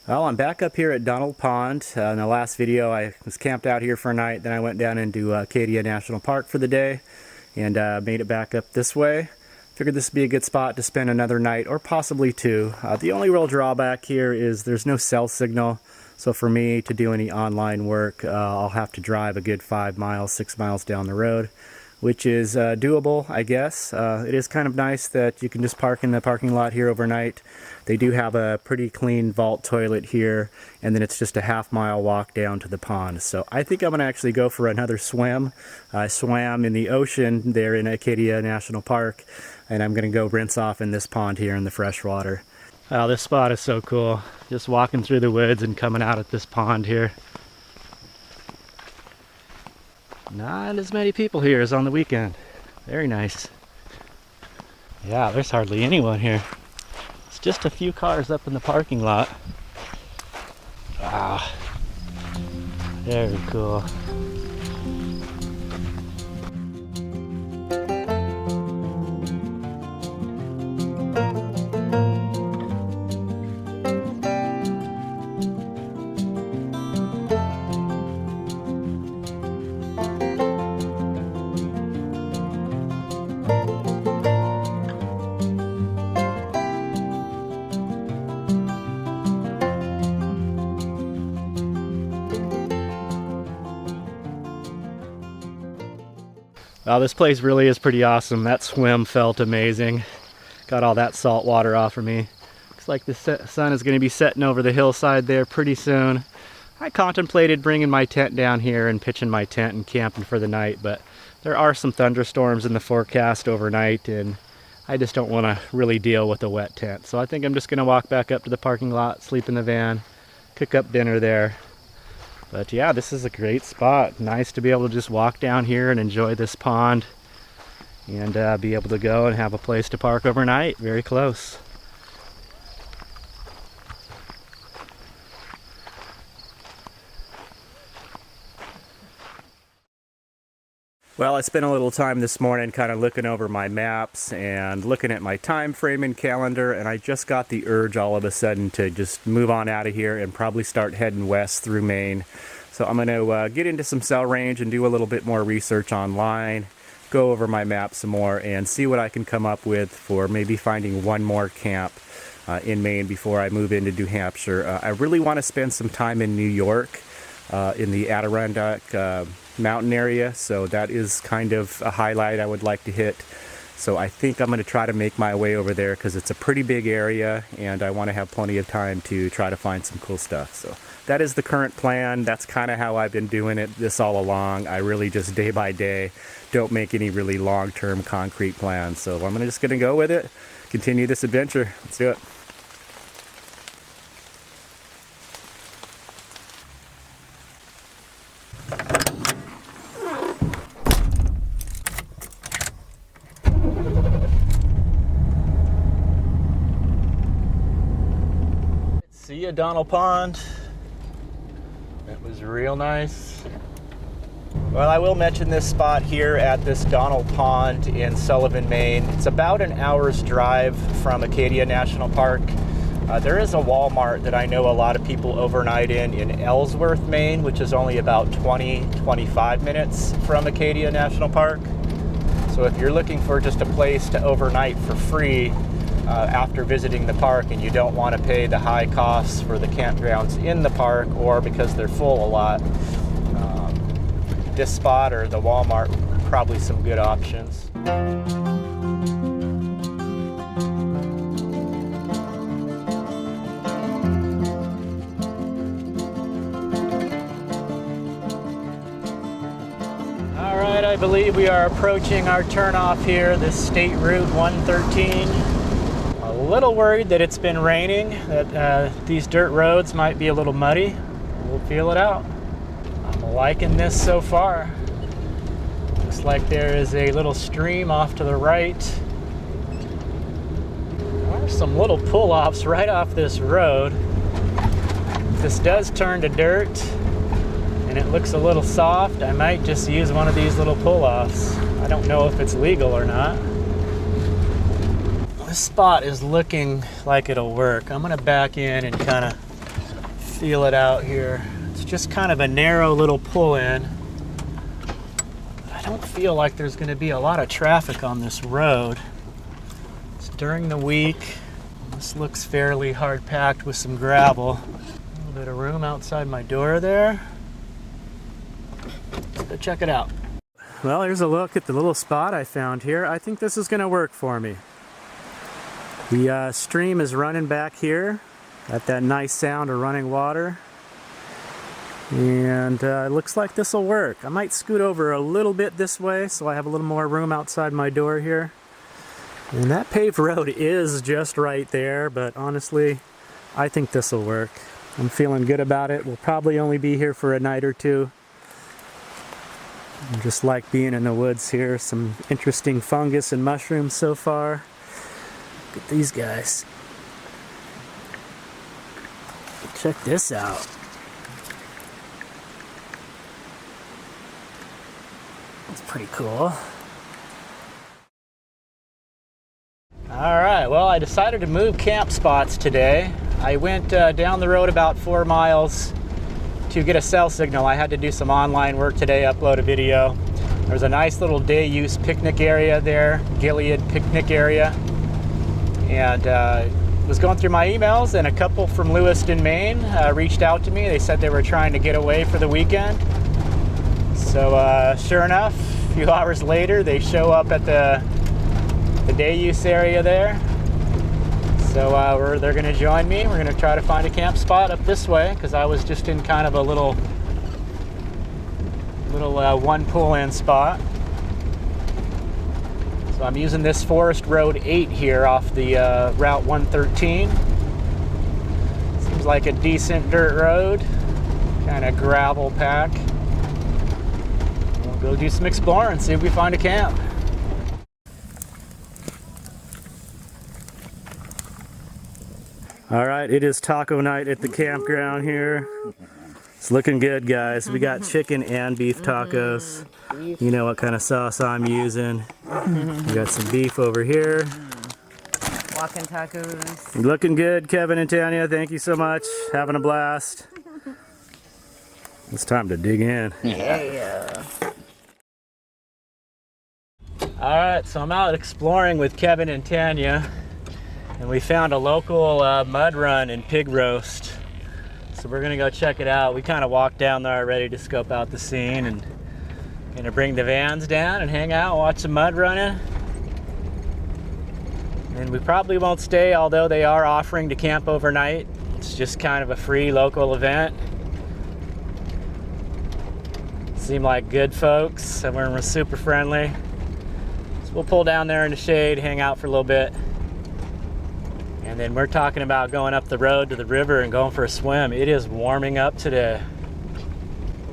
Well, I'm back up here at Donnell Pond. In the last video, I was camped out here for a night. Then I went down into Acadia National Park for the day and made it back up this way. Figured this would be a good spot to spend another night or possibly two. The only real drawback here is there's no cell signal. So for me to do any online work, I'll have to drive a good 5 miles, 6 miles down the road, which is doable, I guess. It is kind of nice that you can just park in the parking lot here overnight. They do have a pretty clean vault toilet here, and then it's just a half-mile walk down to the pond. So I think I'm going to actually go for another swim. I swam in the ocean there in Acadia National Park, and I'm going to go rinse off in this pond here in the fresh water. Wow, this spot is so cool. Just walking through the woods and coming out at this pond here. Not as many people here as on the weekend. Very nice. Yeah, there's hardly anyone here. It's just a few cars up in the parking lot. Wow. Very cool. Wow, this place really is pretty awesome. That swim felt amazing. Got all that salt water off of me. Looks like the sun is going to be setting over the hillside there pretty soon. I contemplated bringing my tent down here and pitching my tent and camping for the night, but there are some thunderstorms in the forecast overnight, and I just don't want to really deal with a wet tent. So I think I'm just going to walk back up to the parking lot, sleep in the van, cook up dinner there. But yeah, this is a great spot. Nice to be able to just walk down here and enjoy this pond and be able to go and have a place to park overnight. Very close. Well, I spent a little time this morning kind of looking over my maps and looking at my time frame and calendar, and I just got the urge all of a sudden to just move on out of here and probably start heading west through Maine. So I'm going to get into some cell range and do a little bit more research online, go over my map some more, and see what I can come up with for maybe finding one more camp in Maine before I move into New Hampshire. I really want to spend some time in New York, in the Adirondack mountain area, so that is kind of a highlight I would like to hit. So I think I'm going to try to make my way over there because it's a pretty big area and I want to have plenty of time to try to find some cool stuff. So that is the current plan. That's kind of how I've been doing it this all along. I really just day by day don't make any really long-term concrete plans. So I'm just going to go with it, continue this adventure. Let's do it. See ya, Donnell Pond. That was real nice. Well, I will mention this spot here at this Donnell Pond in Sullivan, Maine. It's about an hour's drive from Acadia National Park. There is a Walmart that I know a lot of people overnight in Ellsworth, Maine, which is only about 20-25 minutes from Acadia National Park. So if you're looking for just a place to overnight for free, after visiting the park and you don't want to pay the high costs for the campgrounds in the park or because they're full a lot, this spot or the Walmart are probably some good options. Alright, I believe we are approaching our turnoff here, this State Route 113. A little worried that it's been raining, that these dirt roads might be a little muddy. We'll feel it out. I'm liking this so far. Looks like there is a little stream off to the right. There are some little pull-offs right off this road. If this does turn to dirt and it looks a little soft, I might just use one of these little pull-offs. I don't know if it's legal or not. This spot is looking like it'll work. I'm gonna back in and kind of feel it out here. It's just kind of a narrow little pull-in. I don't feel like there's going to be a lot of traffic on this road. It's during the week. This looks fairly hard-packed with some gravel. A little bit of room outside my door there. Let's go check it out. Well, here's a look at the little spot I found here. I think this is going to work for me. The stream is running back here. Got that nice sound of running water. And it looks like this will work. I might scoot over a little bit this way so I have a little more room outside my door here. And that paved road is just right there, but honestly, I think this will work. I'm feeling good about it. We'll probably only be here for a night or two. I just like being in the woods here. Some interesting fungus and mushrooms so far. Look at these guys. Check this out. That's pretty cool. Alright, well, I decided to move camp spots today. I went down the road about 4 miles to get a cell signal. I had to do some online work today, upload a video. There's a nice little day use picnic area there, Gilead picnic area. And was going through my emails, and a couple from Lewiston, Maine reached out to me. They said they were trying to get away for the weekend. So sure enough, a few hours later, they show up at the day use area there. So they're going to join me. We're going to try to find a camp spot up this way, because I was just in kind of a little one pull-in spot. So I'm using this Forest Road 8 here off the Route 113. Seems like a decent dirt road, kind of gravel pack. We'll go do some exploring, see if we find a camp. All right, it is taco night at the campground here. It's looking good, guys. We got chicken and beef tacos. You know what kind of sauce I'm using. We got some beef over here. Walking tacos. Looking good, Kevin and Tanya. Thank you so much. Having a blast. It's time to dig in. Yeah. All right, so I'm out exploring with Kevin and Tanya. And we found a local mud run and pig roast. So we're gonna go check it out. We kind of walked down there already to scope out the scene, and gonna bring the vans down and hang out, watch some mud running. And we probably won't stay, although they are offering to camp overnight. It's just kind of a free local event. Seem like good folks. Everyone was super friendly. So we'll pull down there in the shade, hang out for a little bit. And then we're talking about going up the road to the river and going for a swim. It is warming up today.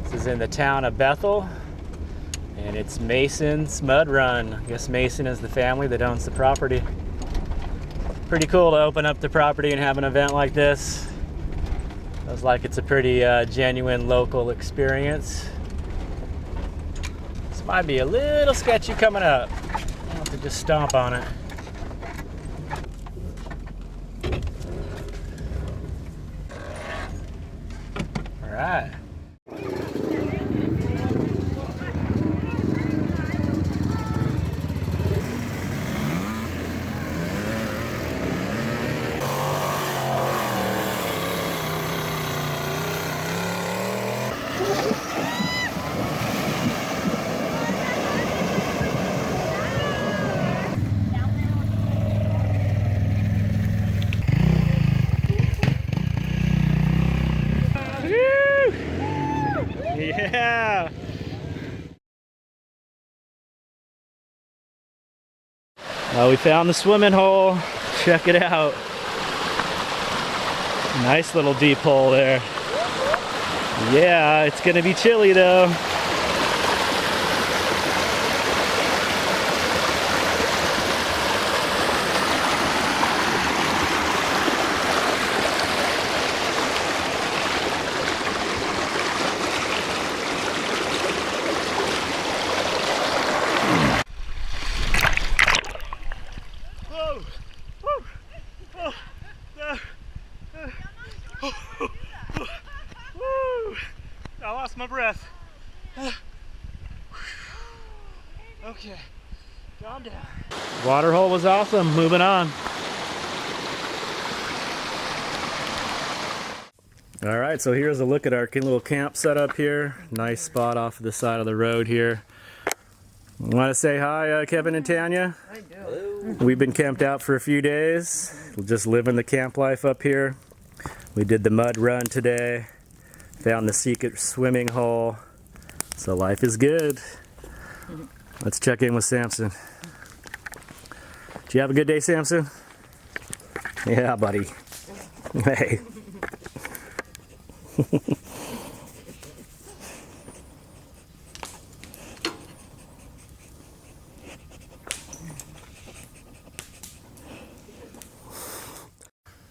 This is in the town of Bethel, and it's Mason's Mud Run. I guess Mason is the family that owns the property. Pretty cool to open up the property and have an event like this. Feels like it's a pretty genuine local experience. This might be a little sketchy coming up. I'll have to just stomp on it. All right. Yeah. We found the swimming hole. Check it out. Nice little deep hole there. Yeah, it's gonna be chilly though. my breath. Okay, calm down. Water hole was awesome. Moving on. All right, so here's a look at our little camp setup here. Nice spot off the side of the road here. Want to say hi, Kevin and Tanya? I do. We've been camped out for a few days, just living the camp life up here. We did the mud run today, found the secret swimming hole, so life is good. Let's check in with Samson. Did you have a good day, Samson? Yeah, buddy. Hey.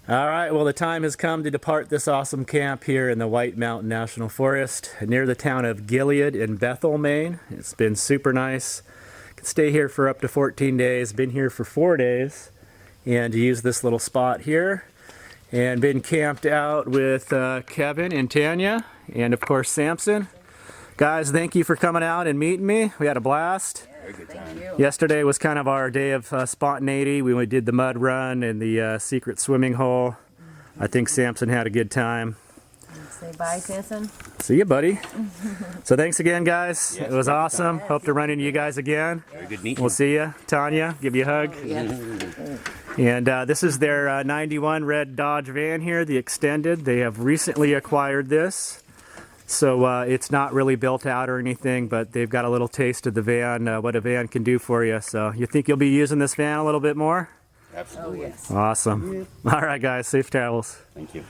All right, well, the time has come to depart this awesome camp here in the White Mountain National Forest near the town of Gilead in Bethel, Maine. It's been super nice. Could stay here for up to 14 days. Been here for 4 days and used this little spot here and been camped out with Kevin and Tanya and, of course, Samson. Guys, thank you for coming out and meeting me. We had a blast. Thank you. Yesterday was kind of our day of spontaneity. We did the mud run and the secret swimming hole. I think Samson had a good time. Say bye, Samson. See you, buddy. So thanks again, guys. Yes, it was awesome. Hope to run into you guys again. Very good meeting. We'll see you. Tanya, give you a hug. And this is their 91 red Dodge van here, the extended. They have recently acquired this. So it's not really built out or anything, but they've got a little taste of the van, what a van can do for you. So you think you'll be using this van a little bit more? Absolutely. Oh, yes. Awesome. All right, guys, safe travels. Thank you.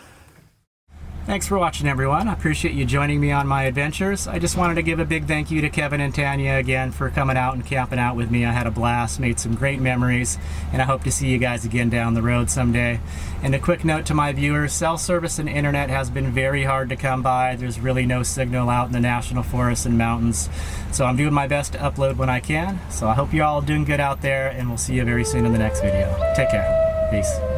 Thanks for watching, everyone. I appreciate you joining me on my adventures. I just wanted to give a big thank you to Kevin and Tanya again for coming out and camping out with me. I had a blast, made some great memories, and I hope to see you guys again down the road someday. And a quick note to my viewers, cell service and internet has been very hard to come by. There's really no signal out in the national forests and mountains. So I'm doing my best to upload when I can. So I hope you're all doing good out there, and we'll see you very soon in the next video. Take care. Peace.